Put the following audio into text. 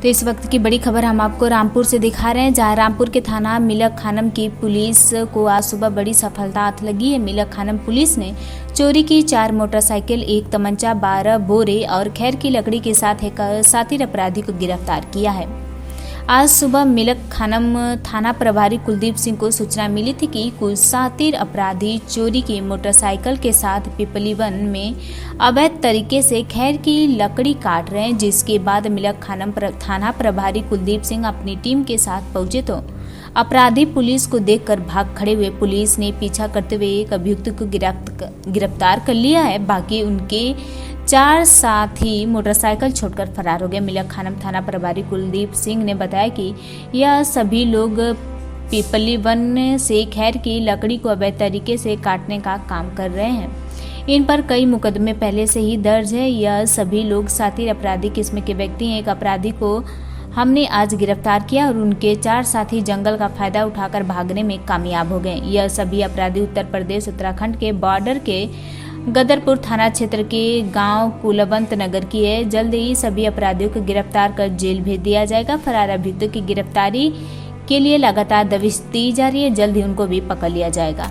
तो इस वक्त की बड़ी खबर हम आपको रामपुर से दिखा रहे हैं, जहां रामपुर के थाना मिलक खानम की पुलिस को आज सुबह बड़ी सफलता हाथ लगी है। मिलक खानम पुलिस ने चोरी की 4 मोटरसाइकिल, 1 तमंचा, 12 बोरे और खैर की लकड़ी के साथ एक साथी अपराधी को गिरफ्तार किया है। आज सुबह मिलक खानम थाना प्रभारी कुलदीप सिंह को सूचना मिली थी कि कुछ शातिर अपराधी चोरी की मोटरसाइकिल के साथ पिपली वन में अवैध तरीके से खैर की लकड़ी काट रहे हैं। जिसके बाद मिलक खानम थाना प्रभारी कुलदीप सिंह अपनी टीम के साथ पहुंचे तो अपराधी पुलिस को देखकर भाग खड़े हुए। पुलिस ने पीछा करते हुए एक अभियुक्त को गिरफ्तार कर लिया है। बाकी उनके 4 साथी मोटरसाइकिल छोड़कर फरार हो गए। मिलक खानम थाना प्रभारी कुलदीप सिंह ने बताया कि यह सभी लोग पिपली वन से खैर की लकड़ी को अवैध तरीके से काटने का काम कर रहे हैं। इन पर कई मुकदमे पहले से ही दर्ज है। यह सभी लोग साथी अपराधी किस्म के व्यक्ति हैं। एक अपराधी को हमने आज गिरफ्तार किया और उनके 4 साथी जंगल का फायदा उठाकर भागने में कामयाब हो गए। यह सभी अपराधी उत्तर प्रदेश उत्तराखंड के बॉर्डर के गदरपुर थाना क्षेत्र के गांव कुलवंत नगर की है। जल्द ही सभी अपराधियों को गिरफ्तार कर जेल भेज दिया जाएगा। फरार अभियुक्तों की गिरफ्तारी के लिए लगातार दबिश दी जा रही है। जल्द ही उनको भी पकड़ लिया जाएगा।